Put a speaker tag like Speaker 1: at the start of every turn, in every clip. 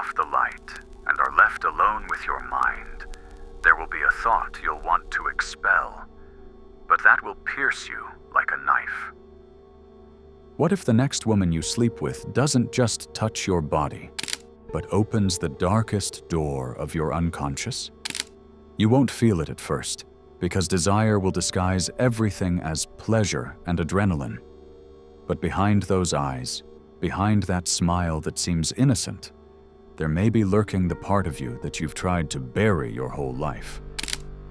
Speaker 1: off the light and are left alone with your mind, there will be a thought you'll want to expel, but that will pierce you like a knife.
Speaker 2: What if the next woman you sleep with doesn't just touch your body, but opens the darkest door of your unconscious? You won't feel it at first, because desire will disguise everything as pleasure and adrenaline. But behind those eyes, behind that smile that seems innocent, there may be lurking the part of you that you've tried to bury your whole life.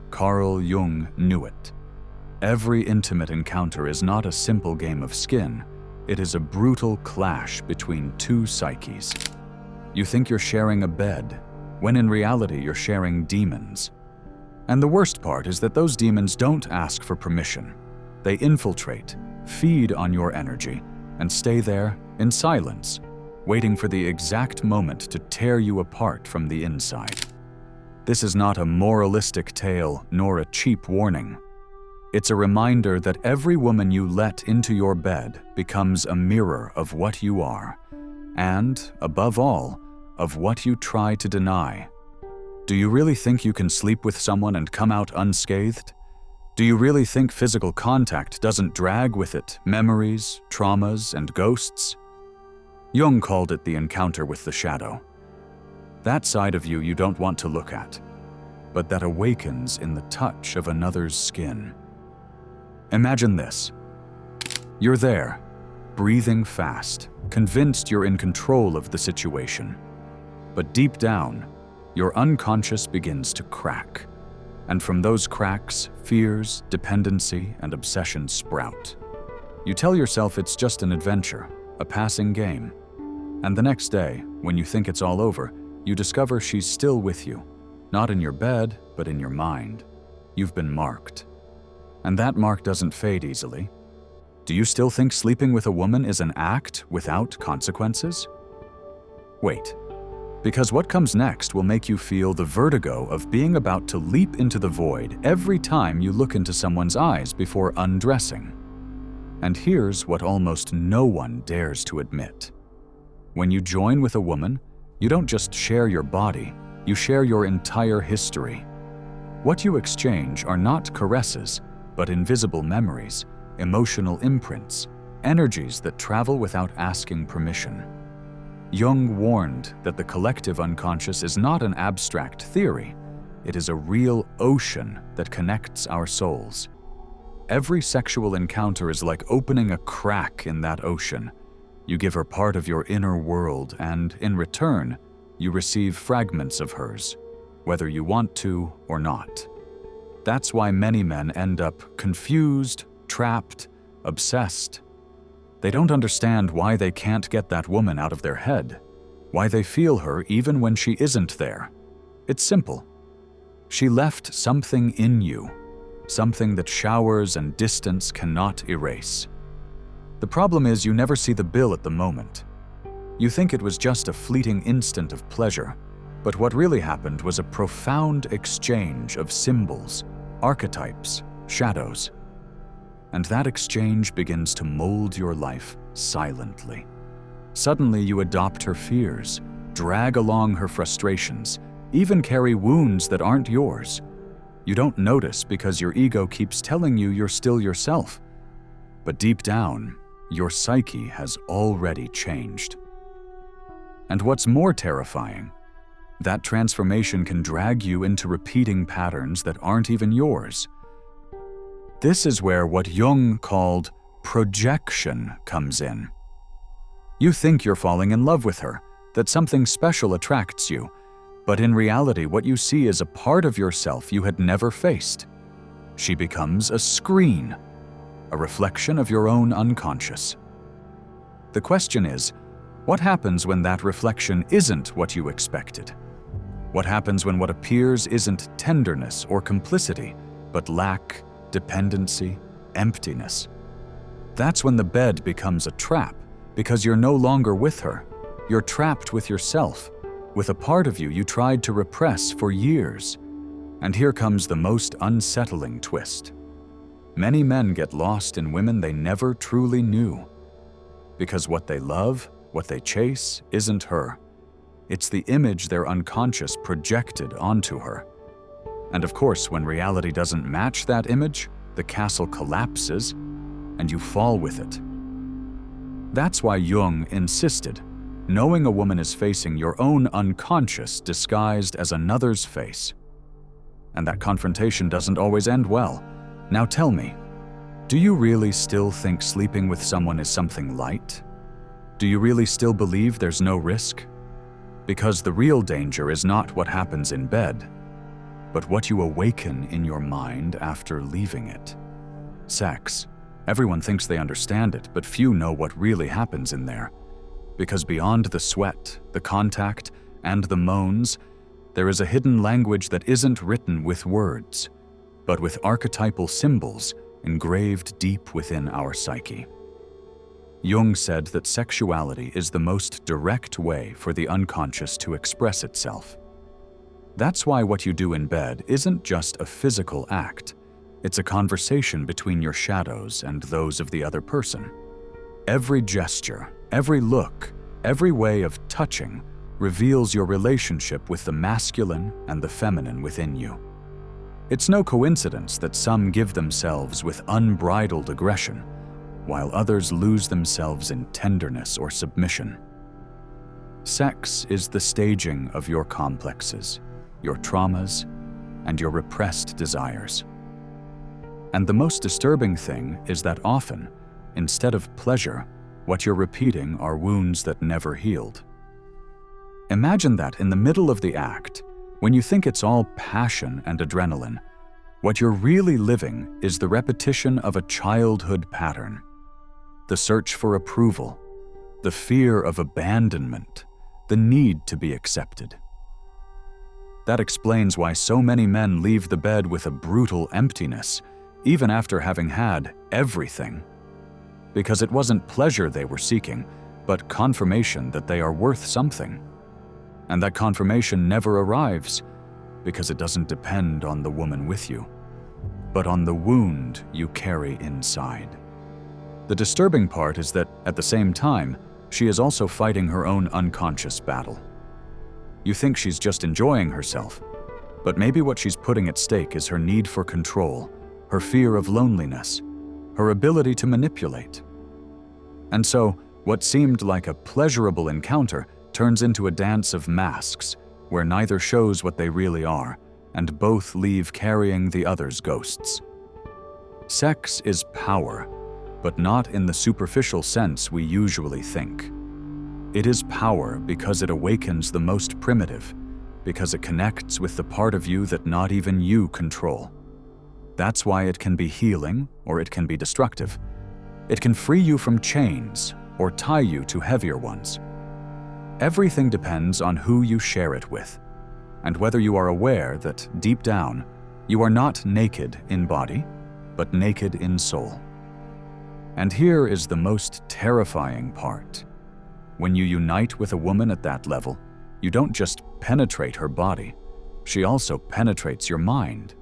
Speaker 2: Carl Jung knew it. Every intimate encounter is not a simple game of skin. It is a brutal clash between two psyches. You think you're sharing a bed, when in reality you're sharing demons. And the worst part is that those demons don't ask for permission. They infiltrate, feed on your energy, and stay there in silence, waiting for the exact moment to tear you apart from the inside. This is not a moralistic tale nor a cheap warning. It's a reminder that every woman you let into your bed becomes a mirror of what you are, and, above all, of what you try to deny. Do you really think you can sleep with someone and come out unscathed? Do you really think physical contact doesn't drag with it memories, traumas, and ghosts? Jung called it the encounter with the shadow. That side of you don't want to look at, but that awakens in the touch of another's skin. Imagine this. You're there, breathing fast, convinced you're in control of the situation. But deep down, your unconscious begins to crack. And from those cracks, fears, dependency, and obsession sprout. You tell yourself it's just an adventure, a passing game. And the next day, when you think it's all over, you discover she's still with you. Not in your bed, but in your mind. You've been marked. And that mark doesn't fade easily. Do you still think sleeping with a woman is an act without consequences? Wait. Because what comes next will make you feel the vertigo of being about to leap into the void every time you look into someone's eyes before undressing. And here's what almost no one dares to admit. When you join with a woman, you don't just share your body, you share your entire history. What you exchange are not caresses, but invisible memories, emotional imprints, energies that travel without asking permission. Jung warned that the collective unconscious is not an abstract theory. It is a real ocean that connects our souls. Every sexual encounter is like opening a crack in that ocean. You give her part of your inner world, and in return, you receive fragments of hers, whether you want to or not. That's why many men end up confused, trapped, obsessed. They don't understand why they can't get that woman out of their head, why they feel her even when she isn't there. It's simple. She left something in you, something that showers and distance cannot erase. The problem is you never see the bill at the moment. You think it was just a fleeting instant of pleasure, but what really happened was a profound exchange of symbols, archetypes, shadows. And that exchange begins to mold your life silently. Suddenly you adopt her fears, drag along her frustrations, even carry wounds that aren't yours. You don't notice because your ego keeps telling you you're still yourself. But deep down, your psyche has already changed. And what's more terrifying, that transformation can drag you into repeating patterns that aren't even yours. This is where what Jung called projection comes in. You think you're falling in love with her, that something special attracts you, but in reality what you see is a part of yourself you had never faced. She becomes a screen, a reflection of your own unconscious. The question is, what happens when that reflection isn't what you expected? What happens when what appears isn't tenderness or complicity, but lack, dependency, emptiness? That's when the bed becomes a trap, because you're no longer with her. You're trapped with yourself, with a part of you you tried to repress for years. And here comes the most unsettling twist. Many men get lost in women they never truly knew. Because what they love, what they chase, isn't her. It's the image their unconscious projected onto her. And of course, when reality doesn't match that image, the castle collapses and you fall with it. That's why Jung insisted, knowing a woman is facing your own unconscious disguised as another's face. And that confrontation doesn't always end well. Now tell me, do you really still think sleeping with someone is something light? Do you really still believe there's no risk? Because the real danger is not what happens in bed, but what you awaken in your mind after leaving it. Sex. Everyone thinks they understand it, but few know what really happens in there. Because beyond the sweat, the contact, and the moans, there is a hidden language that isn't written with words, but with archetypal symbols engraved deep within our psyche. Jung said that sexuality is the most direct way for the unconscious to express itself. That's why what you do in bed isn't just a physical act. It's a conversation between your shadows and those of the other person. Every gesture, every look, every way of touching reveals your relationship with the masculine and the feminine within you. It's no coincidence that some give themselves with unbridled aggression, while others lose themselves in tenderness or submission. Sex is the staging of your complexes, your traumas, and your repressed desires. And the most disturbing thing is that often, instead of pleasure, what you're repeating are wounds that never healed. Imagine that in the middle of the act, when you think it's all passion and adrenaline, what you're really living is the repetition of a childhood pattern. The search for approval, the fear of abandonment, the need to be accepted. That explains why so many men leave the bed with a brutal emptiness, even after having had everything. Because it wasn't pleasure they were seeking, but confirmation that they are worth something. And that confirmation never arrives, because it doesn't depend on the woman with you, but on the wound you carry inside. The disturbing part is that, at the same time, she is also fighting her own unconscious battle. You think she's just enjoying herself, but maybe what she's putting at stake is her need for control, her fear of loneliness, her ability to manipulate. And so, what seemed like a pleasurable encounter turns into a dance of masks, where neither shows what they really are, and both leave carrying the other's ghosts. Sex is power, but not in the superficial sense we usually think. It is power because it awakens the most primitive, because it connects with the part of you that not even you control. That's why it can be healing, or it can be destructive. It can free you from chains, or tie you to heavier ones. Everything depends on who you share it with, and whether you are aware that, deep down, you are not naked in body, but naked in soul. And here is the most terrifying part. When you unite with a woman at that level, you don't just penetrate her body, she also penetrates your mind.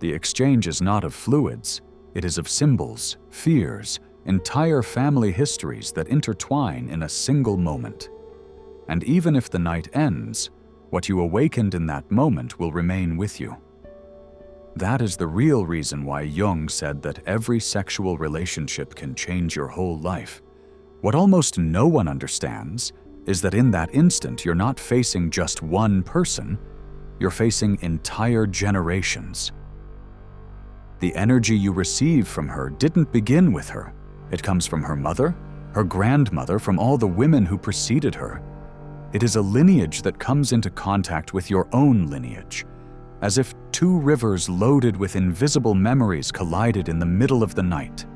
Speaker 2: The exchange is not of fluids, it is of symbols, fears, entire family histories that intertwine in a single moment. And even if the night ends, what you awakened in that moment will remain with you. That is the real reason why Jung said that every sexual relationship can change your whole life. What almost no one understands is that in that instant you're not facing just one person, you're facing entire generations. The energy you receive from her didn't begin with her. It comes from her mother, her grandmother, from all the women who preceded her. It is a lineage that comes into contact with your own lineage, as if two rivers loaded with invisible memories collided in the middle of the night.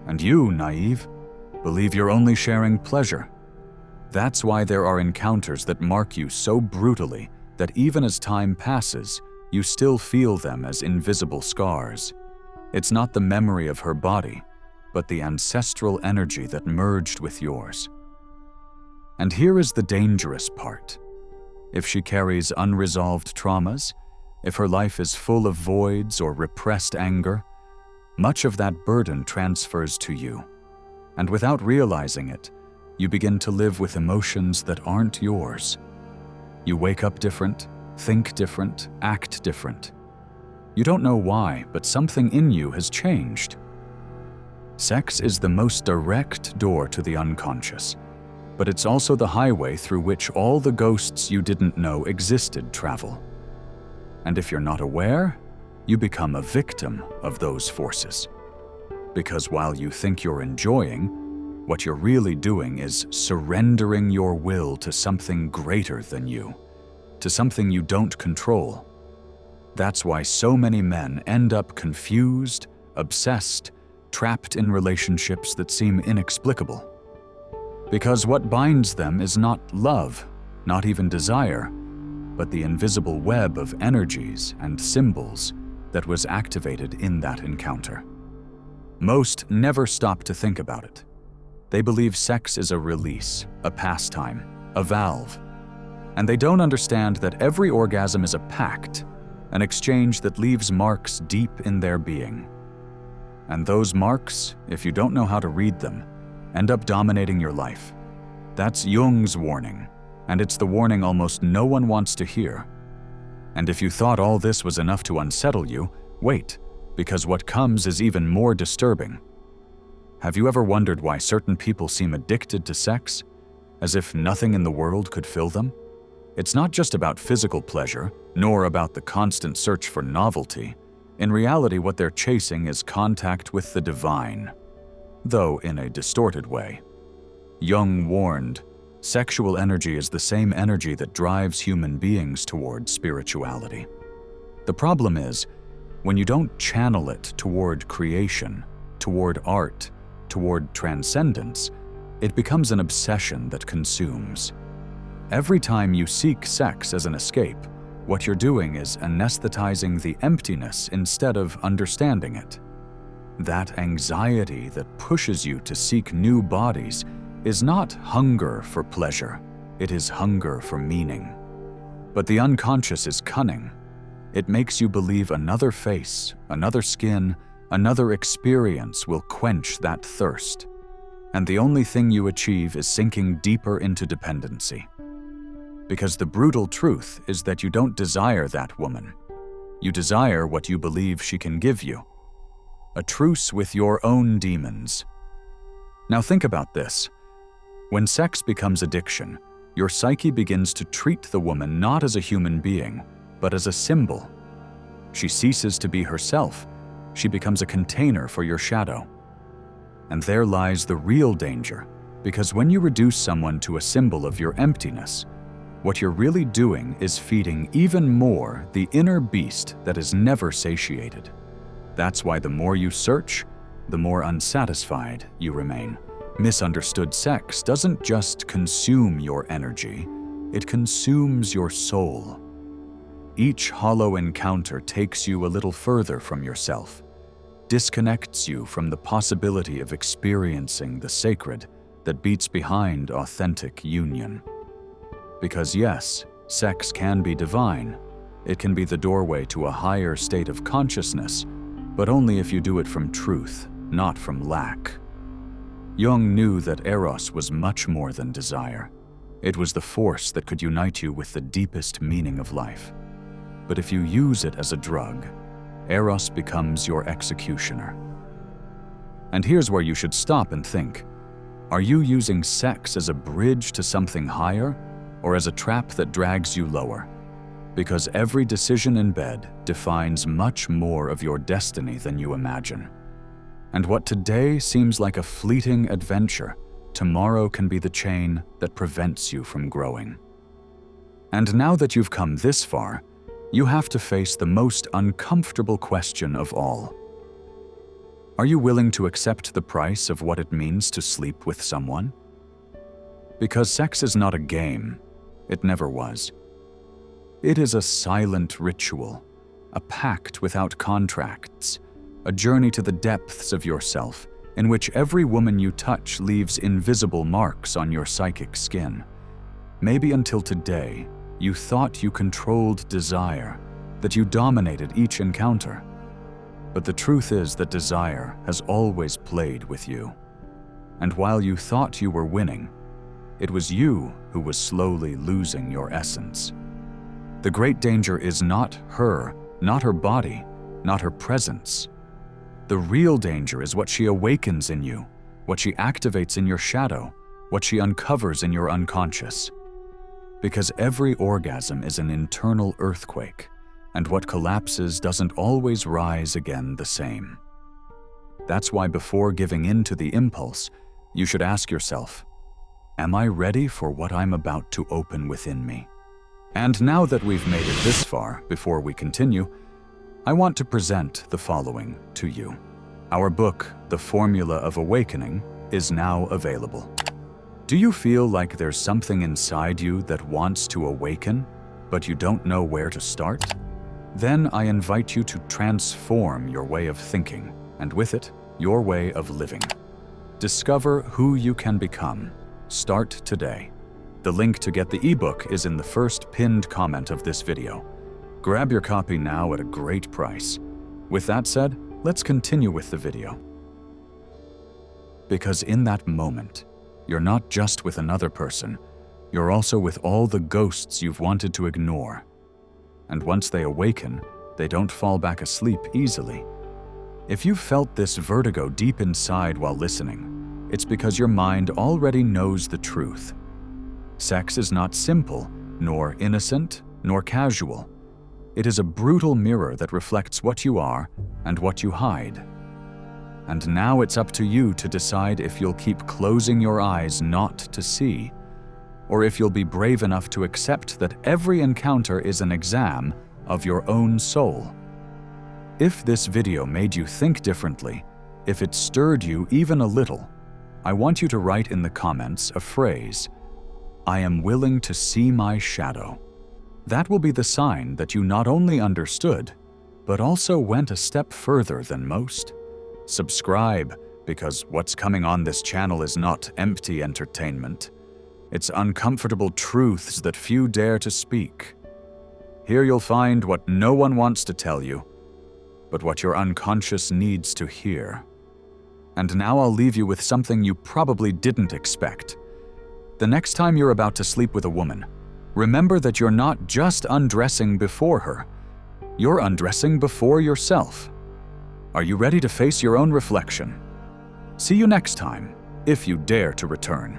Speaker 2: And you, naive, believe you're only sharing pleasure. That's why there are encounters that mark you so brutally that even as time passes, you still feel them as invisible scars. It's not the memory of her body, but the ancestral energy that merged with yours. And here is the dangerous part. If she carries unresolved traumas, if her life is full of voids or repressed anger, much of that burden transfers to you. And without realizing it, You begin to live with emotions that aren't yours. You wake up different, think different, act different. You don't know why, but something in you has changed. Sex is the most direct door to the unconscious, but it's also the highway through which all the ghosts you didn't know existed travel. And if you're not aware, you become a victim of those forces. Because while you think you're enjoying, what you're really doing is surrendering your will to something greater than you, to something you don't control. That's why so many men end up confused, obsessed, trapped in relationships that seem inexplicable. Because what binds them is not love, not even desire, but the invisible web of energies and symbols that was activated in that encounter. Most never stop to think about it. They believe sex is a release, a pastime, a valve. And they don't understand that every orgasm is a pact, an exchange that leaves marks deep in their being. And those marks, if you don't know how to read them, end up dominating your life. That's Jung's warning, and it's the warning almost no one wants to hear. And if you thought all this was enough to unsettle you, wait, because what comes is even more disturbing. Have you ever wondered why certain people seem addicted to sex, as if nothing in the world could fill them? It's not just about physical pleasure, nor about the constant search for novelty. In reality, what they're chasing is contact with the divine, though in a distorted way. Jung warned, sexual energy is the same energy that drives human beings toward spirituality. The problem is, when you don't channel it toward creation, toward art, toward transcendence, it becomes an obsession that consumes. Every time you seek sex as an escape, what you're doing is anesthetizing the emptiness instead of understanding it. That anxiety that pushes you to seek new bodies is not hunger for pleasure, it is hunger for meaning. But the unconscious is cunning. It makes you believe another face, another skin, another experience will quench that thirst. And the only thing you achieve is sinking deeper into dependency. Because the brutal truth is that you don't desire that woman. You desire what you believe she can give you. A truce with your own demons. Now think about this. When sex becomes addiction, your psyche begins to treat the woman not as a human being, but as a symbol. She ceases to be herself. She becomes a container for your shadow. And there lies the real danger, because when you reduce someone to a symbol of your emptiness, what you're really doing is feeding even more the inner beast that is never satiated. That's why the more you search, the more unsatisfied you remain. Misunderstood sex doesn't just consume your energy, it consumes your soul. Each hollow encounter takes you a little further from yourself, disconnects you from the possibility of experiencing the sacred that beats behind authentic union. Because yes, sex can be divine. It can be the doorway to a higher state of consciousness, but only if you do it from truth, not from lack. Jung knew that eros was much more than desire. It was the force that could unite you with the deepest meaning of life. But if you use it as a drug, eros becomes your executioner. And here's where you should stop and think. Are you using sex as a bridge to something higher, or as a trap that drags you lower? Because every decision in bed defines much more of your destiny than you imagine. And what today seems like a fleeting adventure, tomorrow can be the chain that prevents you from growing. And now that you've come this far, you have to face the most uncomfortable question of all. Are you willing to accept the price of what it means to sleep with someone? Because sex is not a game. It never was. It is a silent ritual, a pact without contracts, a journey to the depths of yourself, in which every woman you touch leaves invisible marks on your psychic skin. Maybe until today, you thought you controlled desire, that you dominated each encounter. But the truth is that desire has always played with you. And while you thought you were winning, It was you who was slowly losing your essence. The great danger is not her body, not her presence. The real danger is what she awakens in you, what she activates in your shadow, what she uncovers in your unconscious. Because every orgasm is an internal earthquake, and what collapses doesn't always rise again the same. That's why before giving in to the impulse, you should ask yourself, am I ready for what I'm about to open within me? And now that we've made it this far, before we continue, I want to present the following to you. Our book, The Formula of Awakening, is now available. Do you feel like there's something inside you that wants to awaken, but you don't know where to start? Then I invite you to transform your way of thinking, and with it, your way of living. Discover who you can become. Start today. The link to get the ebook is in the first pinned comment of this video. Grab your copy now at a great price. With that said, let's continue with the video. Because in that moment, you're not just with another person, you're also with all the ghosts you've wanted to ignore. And once they awaken, they don't fall back asleep easily. If you've felt this vertigo deep inside while listening, it's because your mind already knows the truth. Sex is not simple, nor innocent, nor casual. It is a brutal mirror that reflects what you are and what you hide. And now it's up to you to decide if you'll keep closing your eyes not to see, or if you'll be brave enough to accept that every encounter is an exam of your own soul. If this video made you think differently, if it stirred you even a little, I want you to write in the comments a phrase, "I am willing to see my shadow." That will be the sign that you not only understood, but also went a step further than most. Subscribe, because what's coming on this channel is not empty entertainment. It's uncomfortable truths that few dare to speak. Here you'll find what no one wants to tell you, but what your unconscious needs to hear. And now I'll leave you with something you probably didn't expect. The next time you're about to sleep with a woman, remember that you're not just undressing before her, you're undressing before yourself. Are you ready to face your own reflection? See you next time, if you dare to return.